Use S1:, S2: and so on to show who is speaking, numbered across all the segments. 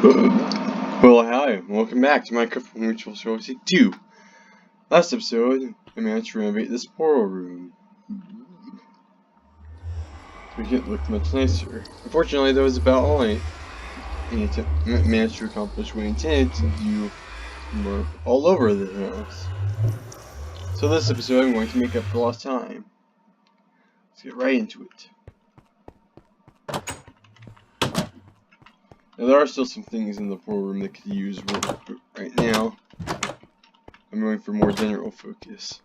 S1: Well, hi, welcome back to Minecraft Ritual Story 2. Last episode, I managed to renovate this portal room. To make it look much nicer. Unfortunately, that was about all I managed to accomplish what I intended to do work all over the house. So this episode, I'm going to make up for lost time. Let's get right into it. Now, there are still some things in the portal room that could use work, but right now, I'm going for more general focus.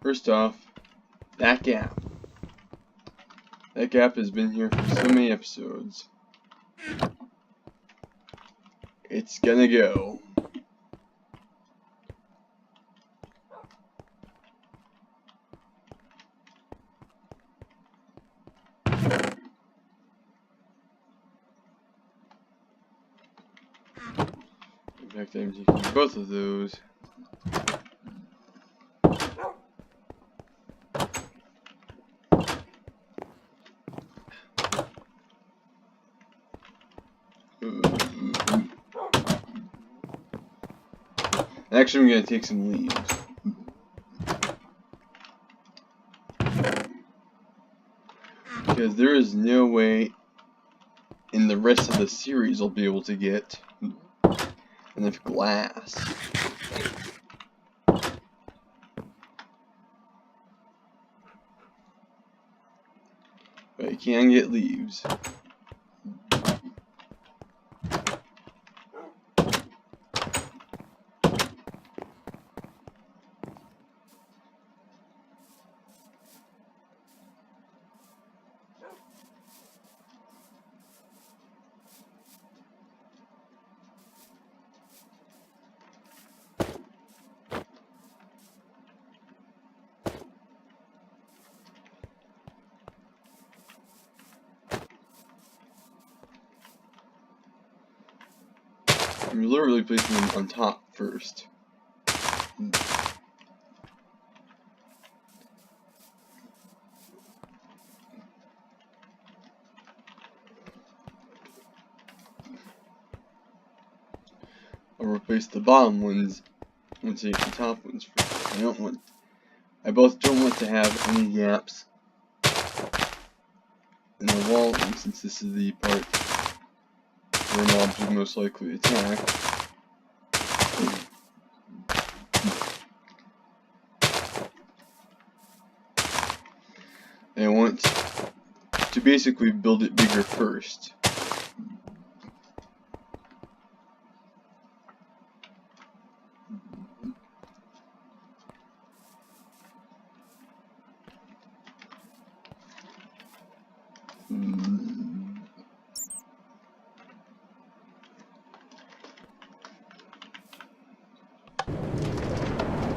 S1: First off, that gap. That gap has been here for so many episodes. It's gonna go. In fact, I'm taking both of those. Actually, I'm gonna take some leaves. Because there is no way in the rest of the series I'll be able to get enough glass. But I can get leaves. I'm literally placing them on top first. I'll replace the bottom ones once I get the top ones first. I both don't want to have any gaps in the wall, since this is the part where mobs would most likely attack. And I want to basically build it bigger first.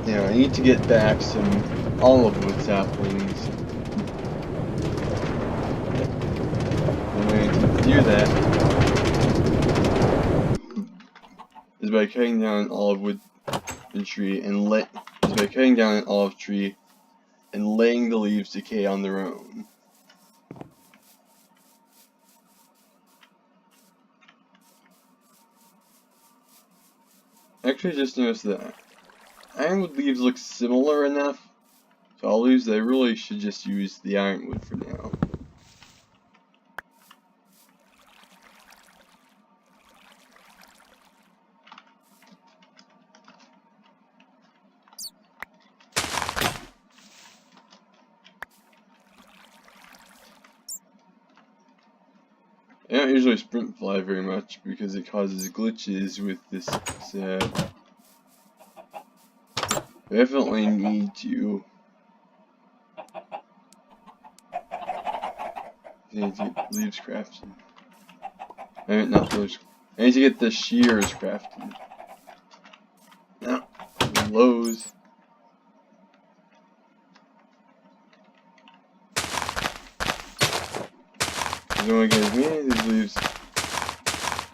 S1: Now I need to get back some olive wood saplings. The way to do that is by cutting down an olive wood tree and letting the leaves decay on their own. Actually, just noticed that ironwood leaves look similar enough to olives that I really should just use the ironwood for now. I don't usually sprint fly very much because it causes glitches with this set. I definitely need to. I need to get leaves crafted. Not those. I need to get the shears crafted. No, Lowe's. I don't want to get as many of these leaves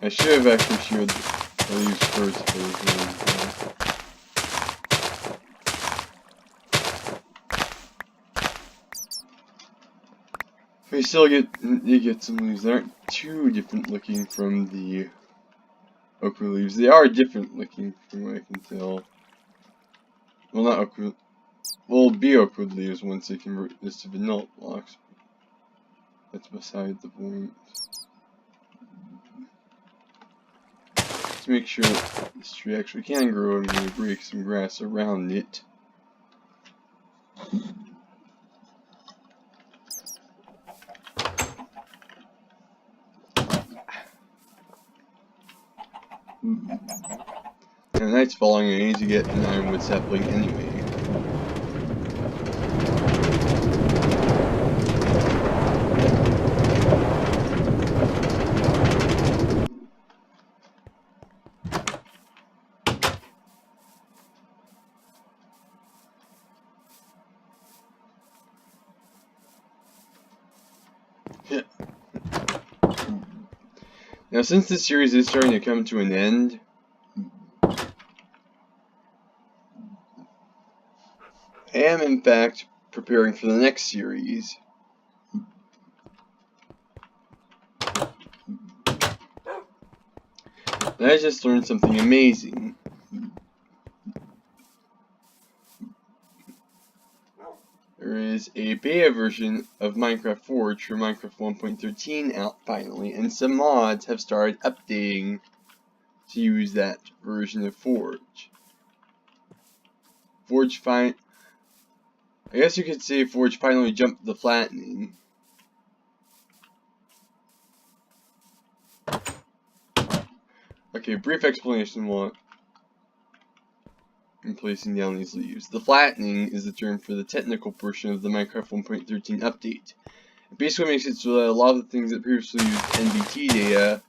S1: I should have actually sheared the leaves first, but you still get some leaves that aren't too different looking from the okra leaves. They are different looking from what I can tell. Well, not okra. Well, be okra leaves once they convert this to vanilla blocks. That's beside the point. To make sure that this tree actually can grow, I'm going to break some grass around it. And night's falling, and I need to get an ironwood sapling anyway. Now, since this series is starting to come to an end, I am in fact preparing for the next series. And I just learned something amazing. There is a beta version of Minecraft Forge for Minecraft 1.13 out finally, and some mods have started updating to use that version of Forge. I guess you could say Forge finally jumped the flattening. Okay, brief explanation while I'm placing down these leaves. The flattening is the term for the technical portion of the Minecraft 1.13 update. It basically makes it so that a lot of the things that previously used NBT data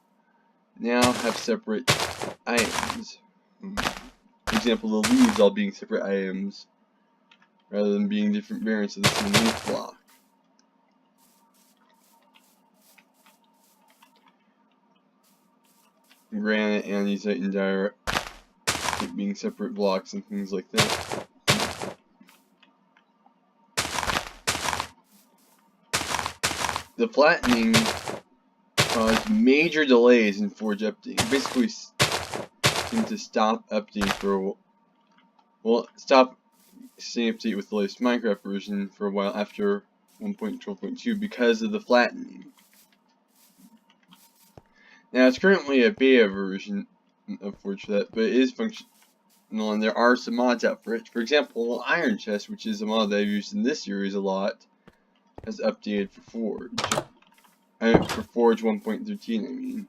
S1: now have separate items. For example, the leaves all being separate items rather than being different variants of the same leaf block. Granite, andesite, and diorite being separate blocks and things like that. The flattening caused major delays in Forge updating. Basically, seemed to stop updating for a while. Well, stop staying updated with the latest Minecraft version for a while after 1.12.2 because of the flattening. Now, it's currently a beta version of Forge for that, but it is functional, and there are some mods out for it. For example, Iron Chest, which is a mod that I've used in this series a lot, has updated for Forge. For Forge 1.13, I mean.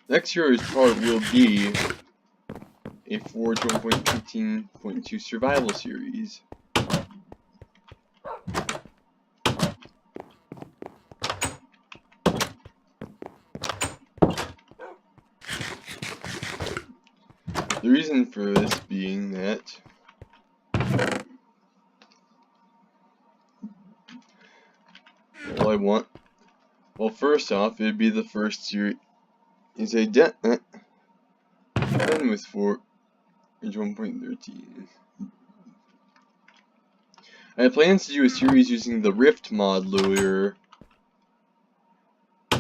S1: Next series part will be a Forge 1.13.2 survival series. The reason for this being that well, first off, it'd be the first series done with Forge 1.13. I had plans to do a series using the Rift mod loader,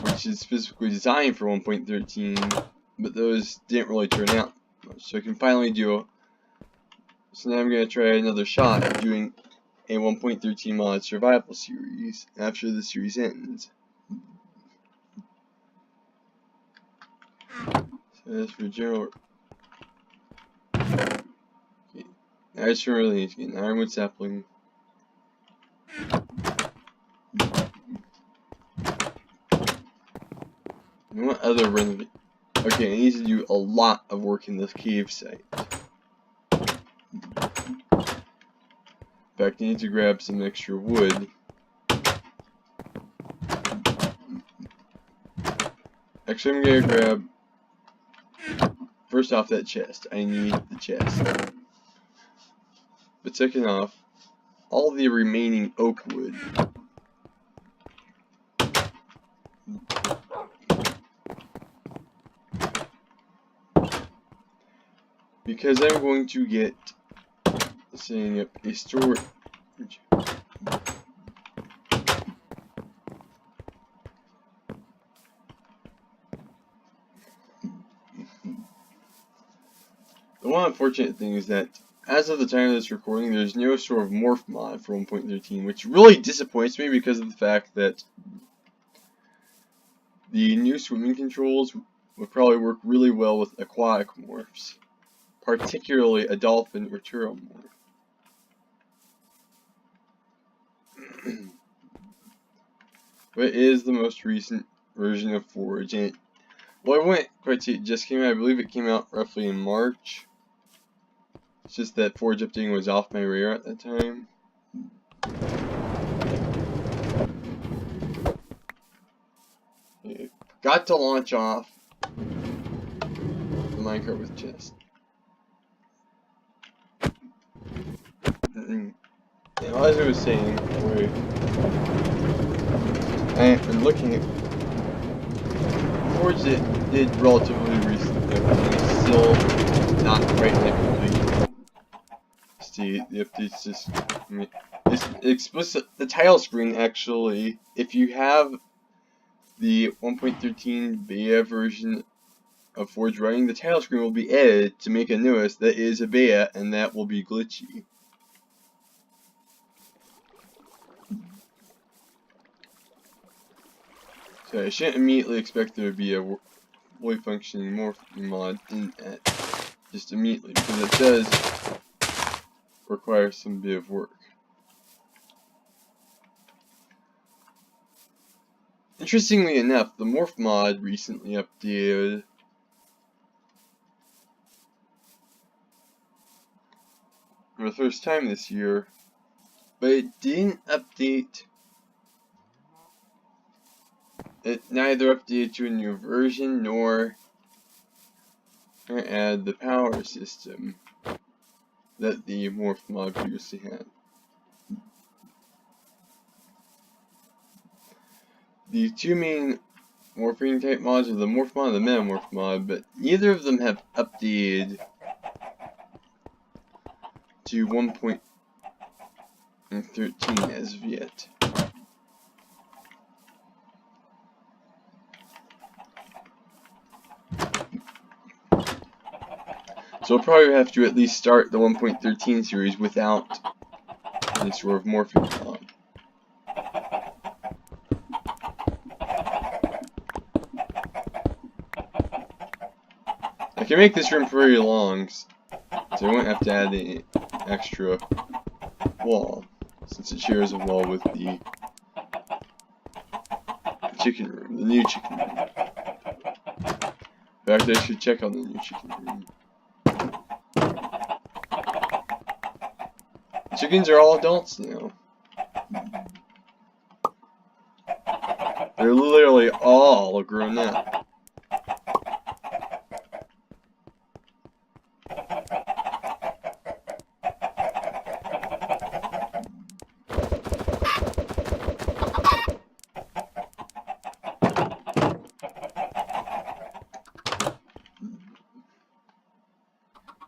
S1: which is specifically designed for 1.13, but those didn't really turn out much, so I can finally do so now I'm going to try another shot at doing a 1.13 mod survival series after the series ends. So that's for general. Okay. I just really need to get an ironwood sapling. And what other renovation? Okay, I need to do a lot of work in this cave site. In fact, I need to grab some extra wood. Actually, I'm gonna grab, first off, that chest. I need the chest. But second off, all the remaining oak wood. Because I'm going to get setting up a storage. The one unfortunate thing is that as of the time of this recording, there's no sort of morph mod for 1.13, which really disappoints me because of the fact that the new swimming controls would probably work really well with aquatic morphs, particularly a dolphin or turtle morph. But it is the most recent version of Forge, and well, I wouldn't quite say it just came out. I believe it came out roughly in March. It's just that Forge updating was off my radar at that time. Okay. Got to launch off the minecart with chest. And as I was saying, I've been looking at Forge that did relatively recently, it's still not quite complete. See, the updates just, it's explicit. The title screen actually, if you have the 1.13 beta version of Forge running, the title screen will be edited to make a notice that it is a beta and that will be glitchy. So I shouldn't immediately expect there to be a fully functioning morphing mod in that just immediately, because it does require some bit of work. Interestingly enough, the morph mod recently updated for the first time this year, but it didn't update. It neither updated to a new version nor add the power system that the morph mod previously had. The two main morphing type mods are the morph mod and the metamorph mod, but neither of them have updated to 1.13 as of yet. So I'll probably have to at least start the 1.13 series without any sort of morphing mod. I can make this room pretty long, so I won't have to add an extra wall, since it shares a wall with the chicken room, the new chicken room. In fact, I should check on the new chicken room. Chickens are all adults now. They're literally all grown up.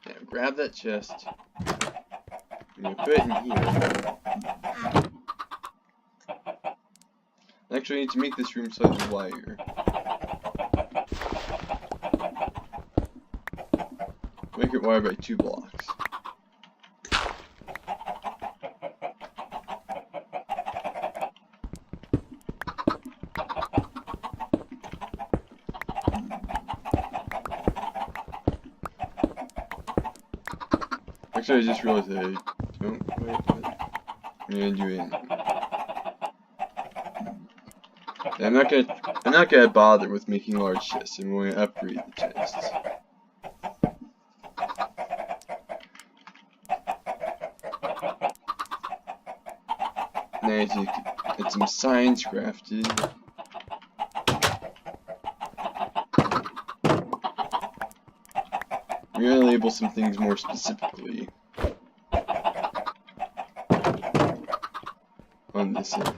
S1: Now grab that chest. I'm gonna put it in here. Actually, I need to make this room slightly wider. Make it wider by 2 blocks. Actually, I just realized that I don't quite put it. I'm gonna do it. I'm not gonna bother with making large chests. I'm going to upgrade the chests. Now I need to get some signs crafted. We're gonna label some things more specifically. on this end.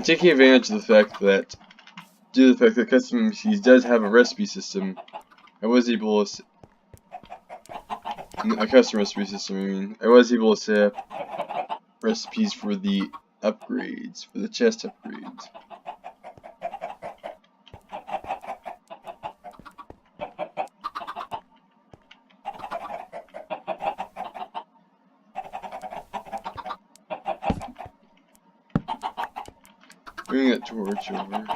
S1: Taking advantage of the fact that, due to the fact that Custom MCs does have a recipe system, I was able to, a custom recipe system, I mean, I was able to set up recipes for the upgrades, for the chest upgrades. Bring that torch over.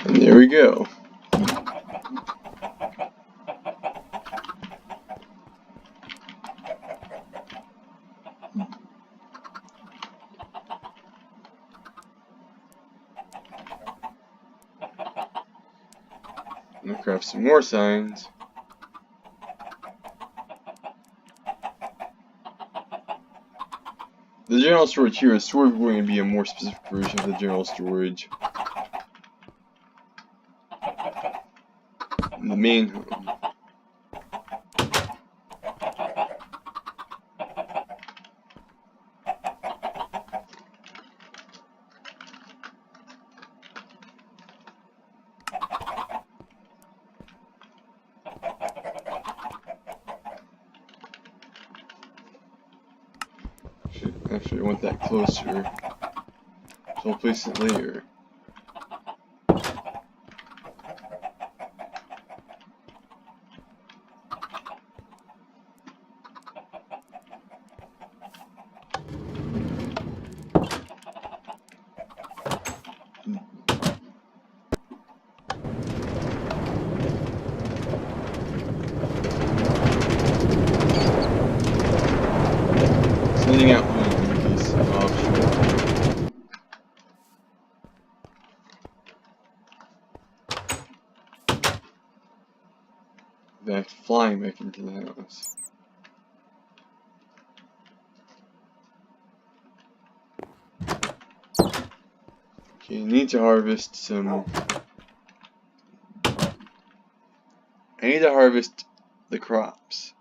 S1: And there we go. I'm gonna craft some more signs. The general storage here is sort of going to be a more specific version of the general storage in the main home. Actually, I want that closer, so I'll place it later. Sending out one in case offshore. Back, flying back into the house. Okay, need to harvest some. I need to harvest the crops.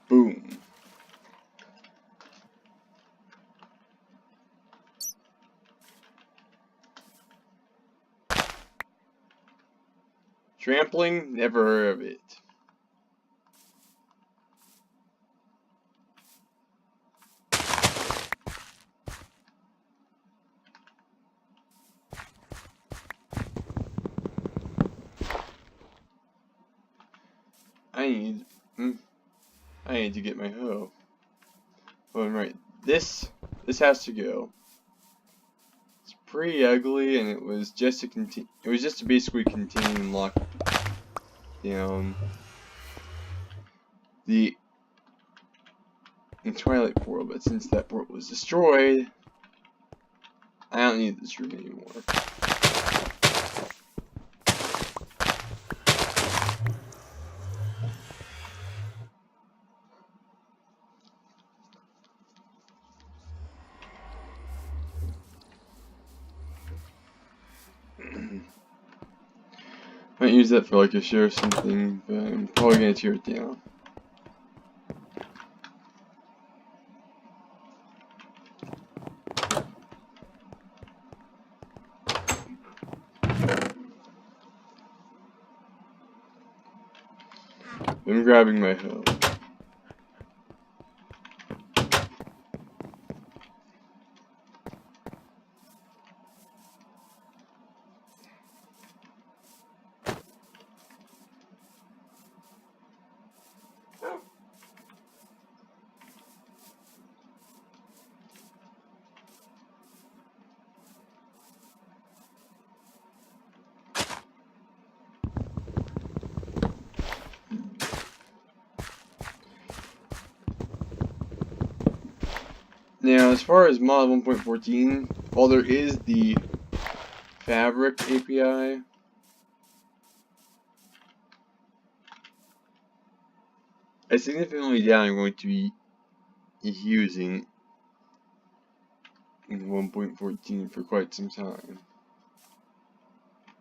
S1: Boom. Trampling? Never heard of it. I need to get my hoe. Oh, and right, this has to go. It's pretty ugly, and it was just to basically continue and lock down the Twilight portal. But since that portal was destroyed, I don't need this room anymore. Might use that for like a share or something, but I'm probably gonna tear it down. I'm grabbing my hoe. Now, as far as mod 1.14, while there is the Fabric API, I significantly doubt I'm going to be using in 1.14 for quite some time.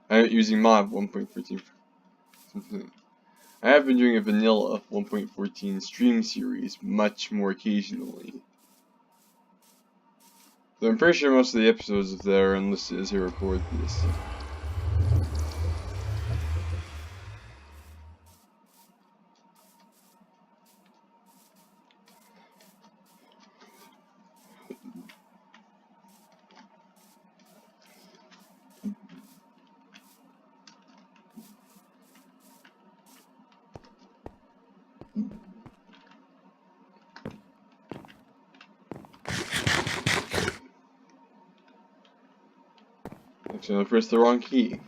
S1: I'm using mod 1.14 for some time. I have been doing a vanilla 1.14 stream series much more occasionally. Though I'm pretty sure most of the episodes of that are unlisted as I record this. Actually, I pressed the wrong key.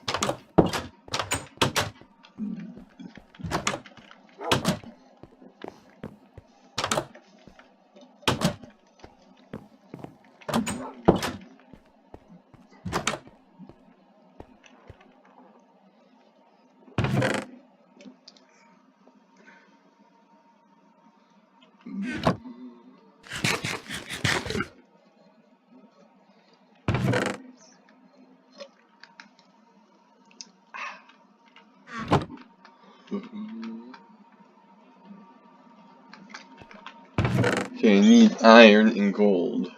S1: Okay, I need iron and gold.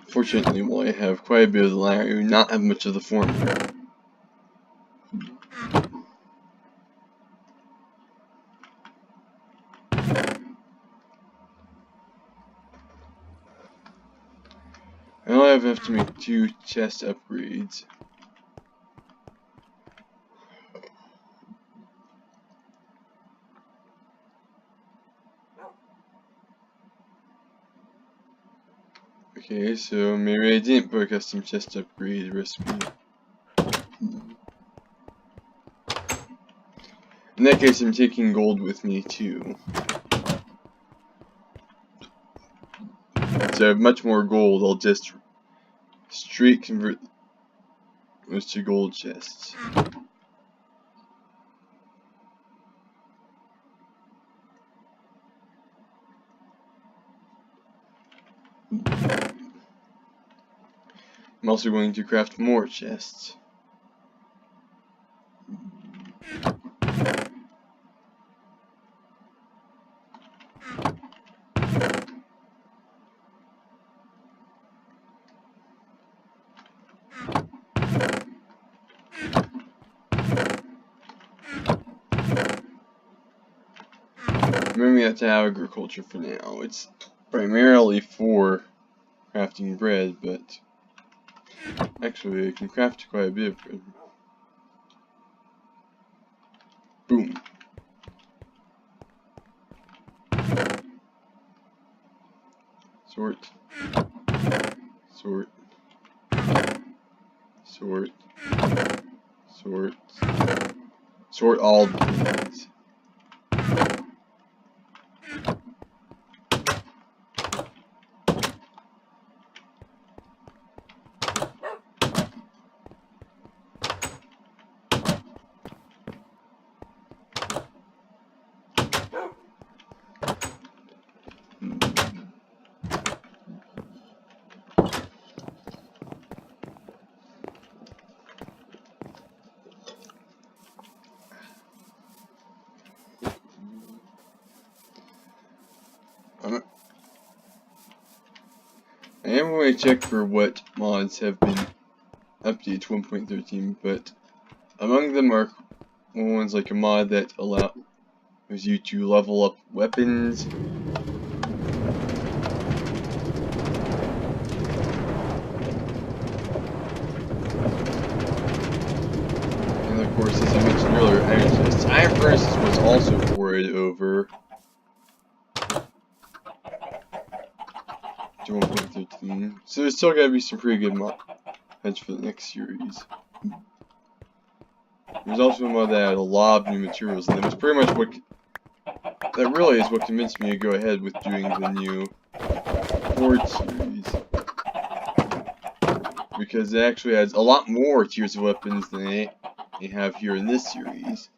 S1: Fortunately, while I have quite a bit of the latter, I do not have much of the former. I only have enough to make 2 chest upgrades. Okay, so maybe I didn't put a custom chest upgrade recipe. In that case, I'm taking gold with me too. So I have much more gold, I'll just straight convert those to gold chests. I'm also going to craft more chests. Moving out to agriculture for now. It's primarily for crafting bread, but actually I can craft quite a bit of bread. Boom. Sort. Sort. Sort. Sort. Sort all the things. I am going to check for what mods have been updated to 1.13, but Among them are ones like a mod that allows you to level up weapons. And of course, as I mentioned earlier, iron chests. Iron furnaces was also ported over to 1.13. So there's still gotta be some pretty good mods for the next series. There's also a mod that had a lot of new materials, and that was pretty much what that really is what convinced me to go ahead with doing the new Ford series, because it actually has a lot more tiers of weapons than they have here in this series.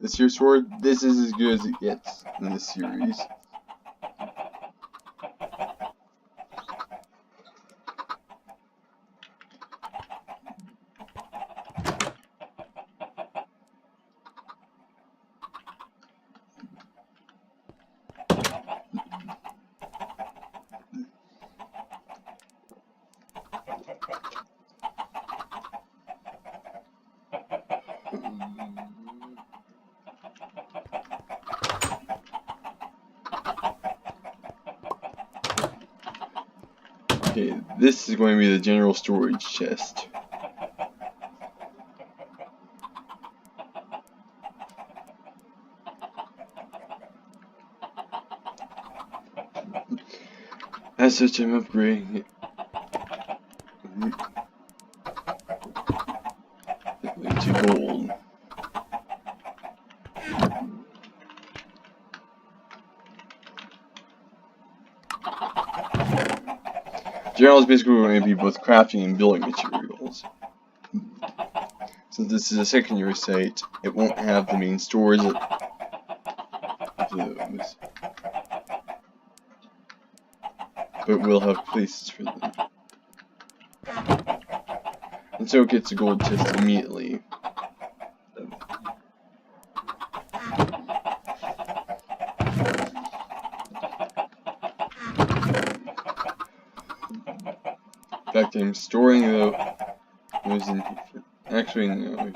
S1: This year's Sword, this is as good as it gets in this series. Okay, this is going to be the general storage chest. As such, I'm upgrading it to gold. General is basically going to be both crafting and building materials. Since this is a secondary site, it won't have the main stores of those, but will have places for them. And so it gets a gold chest immediately. In fact, I'm storing those in here. Actually, no.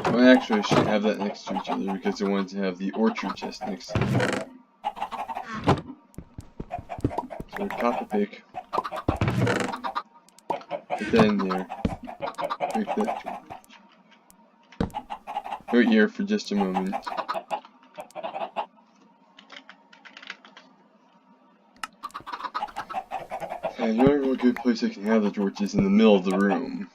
S1: Well, actually, I shouldn't have that next to each other because I wanted to have the orchard chest next to them. So, copper pick. Put that in there. Break that. Wait here for just a moment. And the only real good place I can have the torch is in the middle of the room.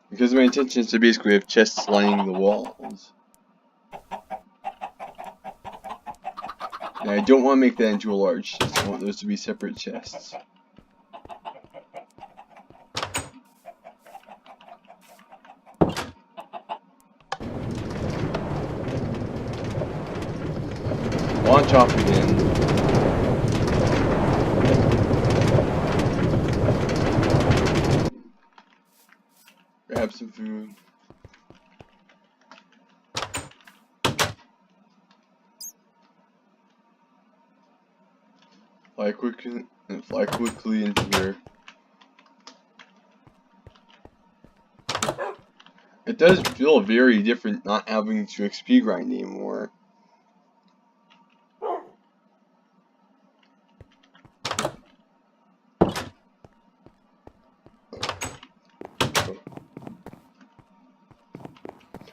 S1: Because my intention is to basically have chests lining the walls. And I don't want to make that into a large chest. I want those to be separate chests. Launch off again. Grab some food. Fly quickly into here. It does feel very different not having to XP grind anymore.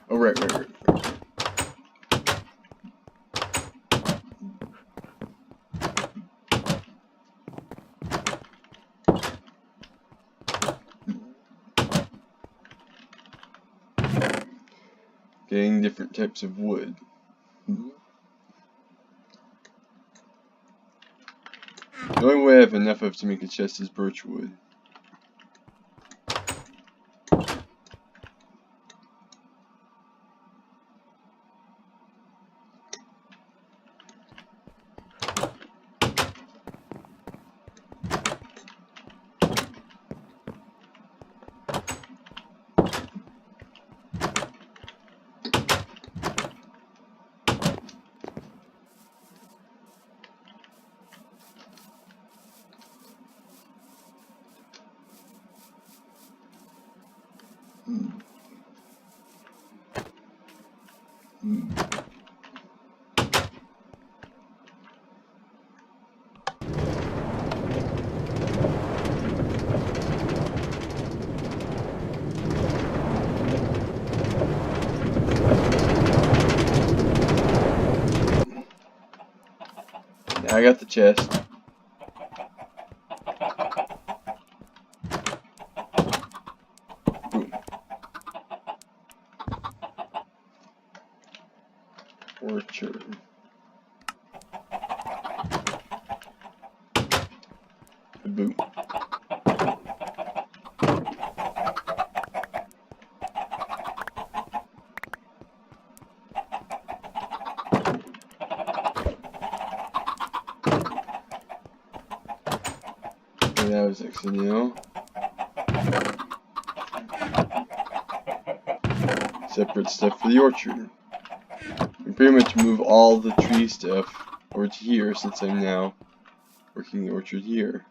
S1: Oh, right. Getting different types of wood. The only way I have enough of to make a chest is birch wood. I got the chest. Boom. Orchard. Boom. Okay, that was accidental. Separate stuff for the orchard. We pretty much move all the tree stuff over to here since I'm now working the orchard here.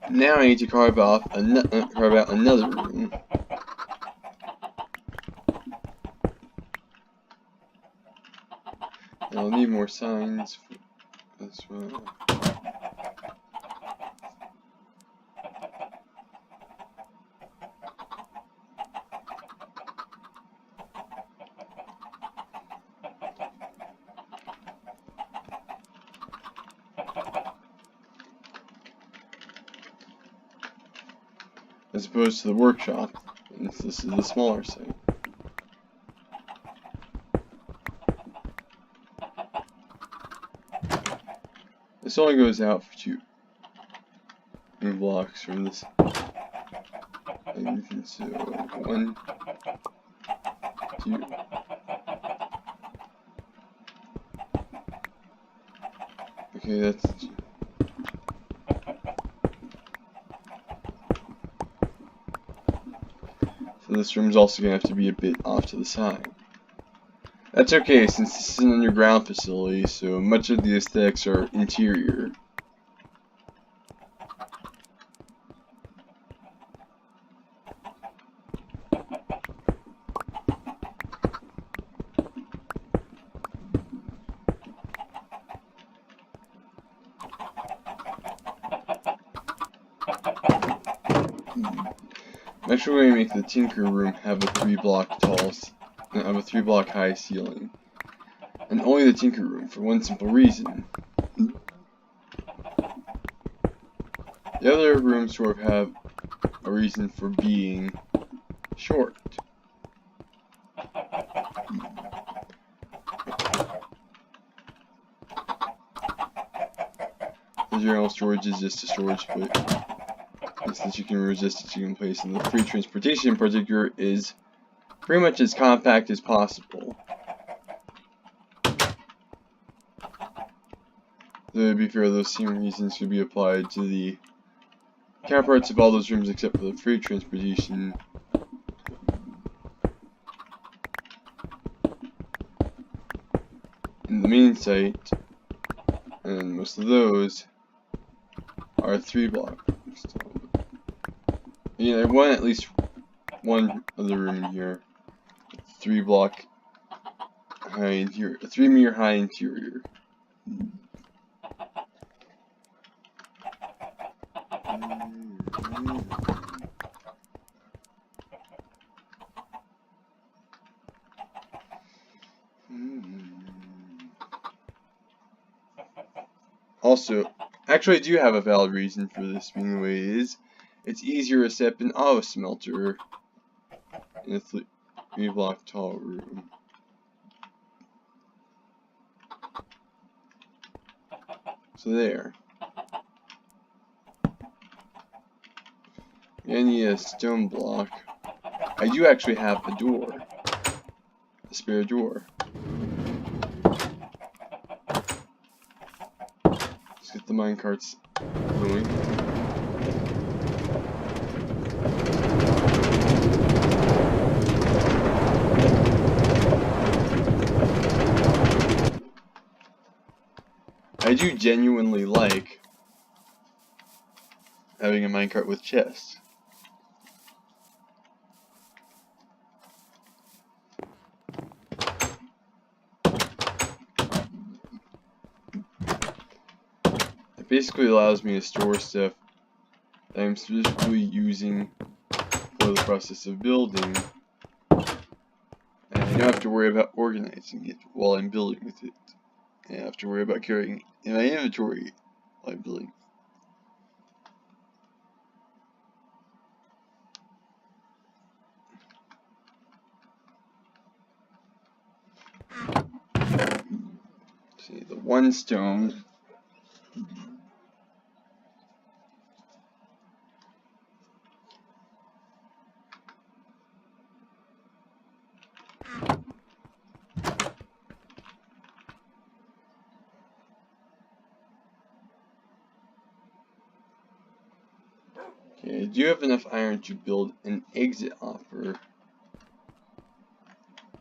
S1: Now I need to carve out another room. And I'll need more signs as well. As opposed to the workshop, since this is the smaller site. This only goes out for 2 blocks from this. And so 1, 2. Okay, that's. So this room's also gonna have to be a bit off to the side. That's okay, since this is an underground facility, so much of the aesthetics are interior. I'm actually going to make the Tinker Room have a 3 block high ceiling. And only the Tinker Room, for one simple reason. The other rooms sort of have a reason for being short. The general storage is just a storage place that you can resist it, you can place, and the free transportation in particular is pretty much as compact as possible. Though to be fair, those same reasons could be applied to the counterparts of all those rooms except for the free transportation. In the main site, and most of those are 3 blocks. Yeah, I want at least one other room here. 3 block high interior, a 3 meter high interior. Also, actually I do have a valid reason for this being the way it is. It's easier to set up an auto smelter in a 3 block tall room. So there. I need a stone block. I do actually have a door. A spare door. Let's get the minecarts going. I do genuinely like having a minecart with chests. It basically allows me to store stuff that I'm specifically using for the process of building, and I don't have to worry about organizing it while I'm building with it. I have to worry about carrying it in my inventory while I'm building. See, the one stone. Okay, I do have enough iron to build an exit hopper,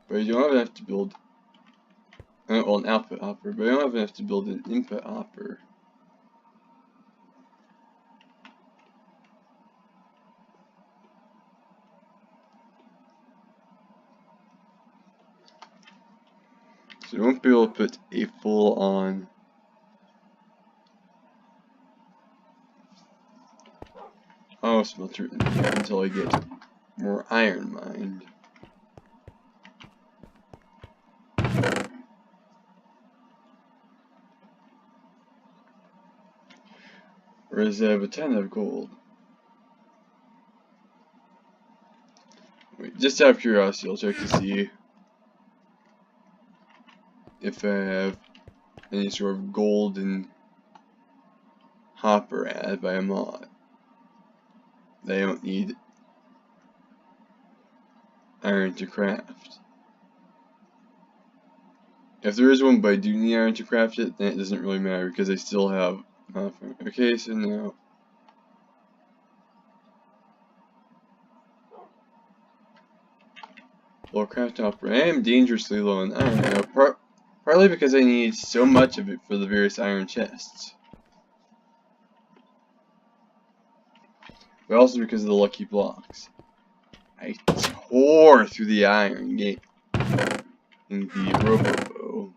S1: but I don't have enough to build, well, an output hopper, but I don't have enough to build an input hopper. So I won't be able to put a full-on smelter in there until I get more iron mined. Whereas I have a ton of gold. Wait, just out of curiosity, I'll check to see if I have any sort of golden hopper added by a mod. They don't need iron to craft. If there is one but I do need iron to craft it, then it doesn't really matter because I still have hopper. Okay, so now well, craft hopper. I am dangerously low on iron now, partly because I need so much of it for the various iron chests, but also because of the lucky blocks. I tore through the iron gate in the robo-bow.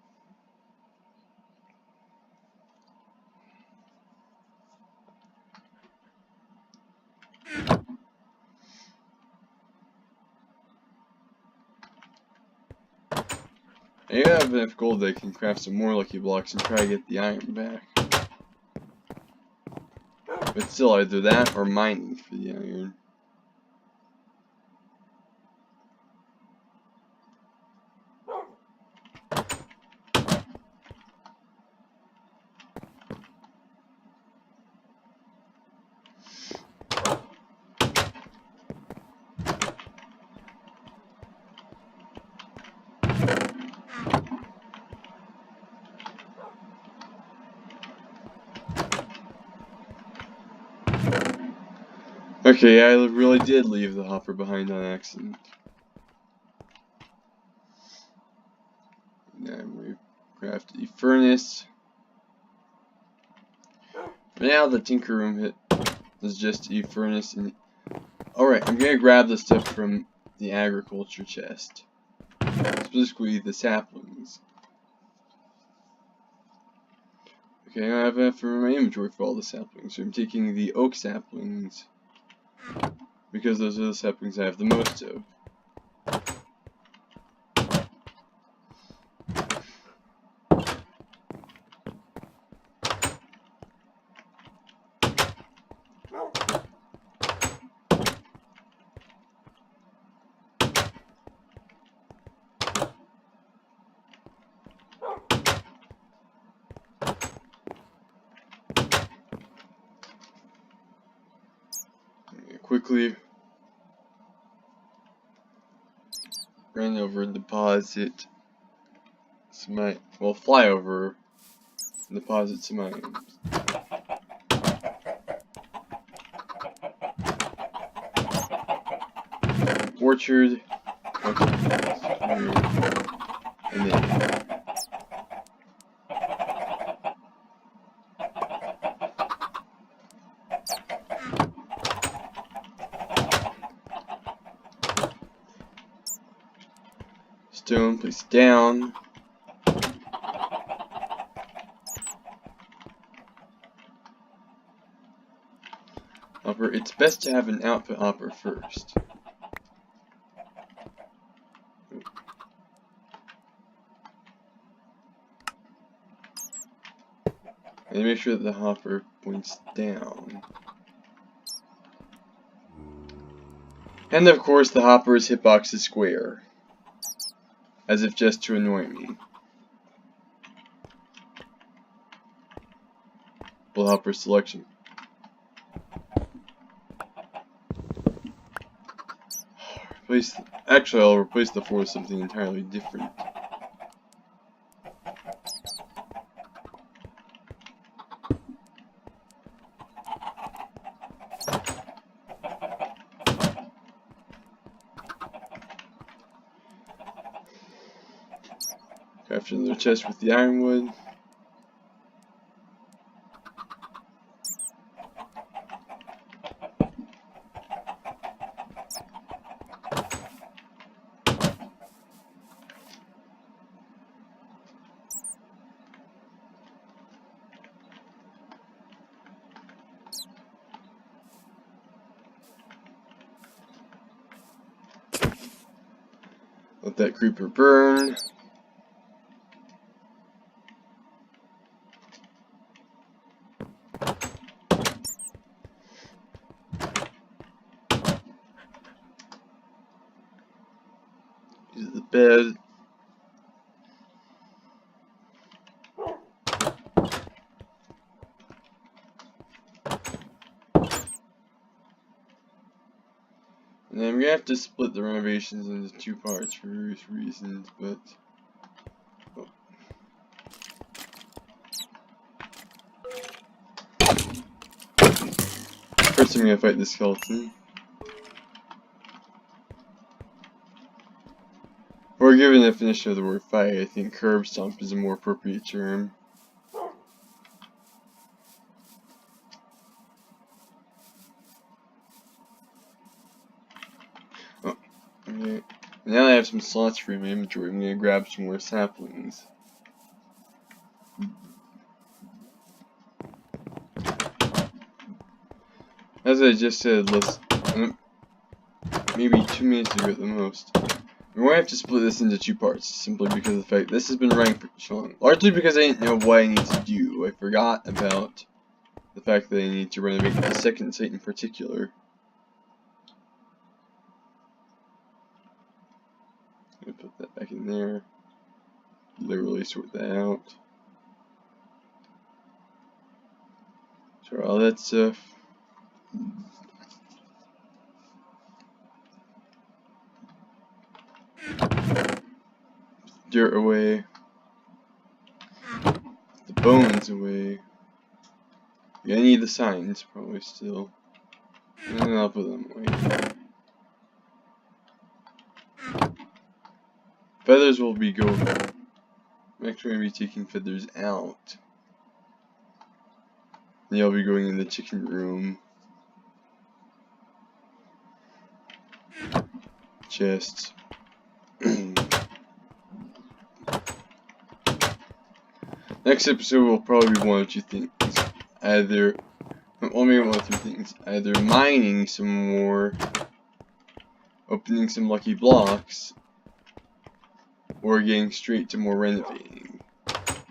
S1: I have enough gold that I can craft some more lucky blocks and try to get the iron back. But still, either that or mining for the iron. Okay, I really did leave the hopper behind on accident. Now we craft a furnace. For now, the tinker room is just a furnace. And alright, I'm gonna grab the stuff from the agriculture chest, specifically the saplings. Okay, I have enough for my inventory for all the saplings, so I'm taking the oak saplings because those are the saplings I have the most of. Quickly run over and deposit some fly over and deposit some items. Orchard, and then stone, place it down. Hopper, it's best to have an output hopper first. And make sure that the hopper points down. And of course the hopper's hitbox is square. As if just to annoy me. Full hopper selection. Actually, I'll replace the 4 with something entirely different. Craft another chest with the ironwood. Let that creeper burn. Use the bed. And then I'm gonna have to split the renovations into 2 parts for various reasons, but first I'm gonna fight the skeleton. Or given the definition of the word fight, I think curb stomp is a more appropriate term. Oh, okay. Now that I have some slots for my inventory, I'm gonna grab some more saplings. As I just said, maybe 2 minutes ago at the most, we're going to have to split this into 2 parts, simply because of the fact this has been running for so long. Largely because I didn't know what I need to do. I forgot about the fact that I need to renovate the second site in particular. I'm going to put that back in there. Literally sort that out. Sure, all that stuff. Dirt away. The bones away. You're gonna need the signs, probably still. And then I'll put them away. Feathers will be going. I'm actually going to be taking feathers out. Then I'll be going in the chicken room. Chests. Next episode will probably be 1 of 2 things. Either, well, maybe 1 of 3 things. Either mining some more, opening some lucky blocks, or getting straight to more renovating.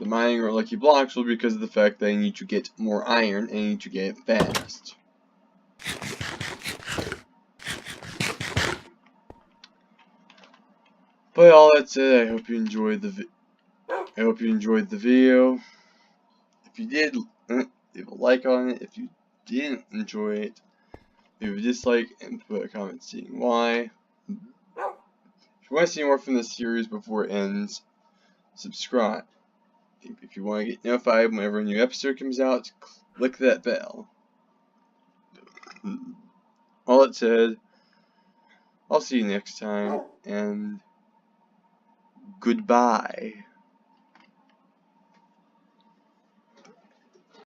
S1: The mining or lucky blocks will be because of the fact that I need to get more iron and I need to get it fast. But all that said, I hope you enjoyed the video. If you did, leave a like on it. If you didn't enjoy it, leave a dislike and put a comment stating why. If you want to see more from this series before it ends, subscribe. If you want to get notified whenever a new episode comes out, click that bell. All that said, I'll see you next time, and goodbye.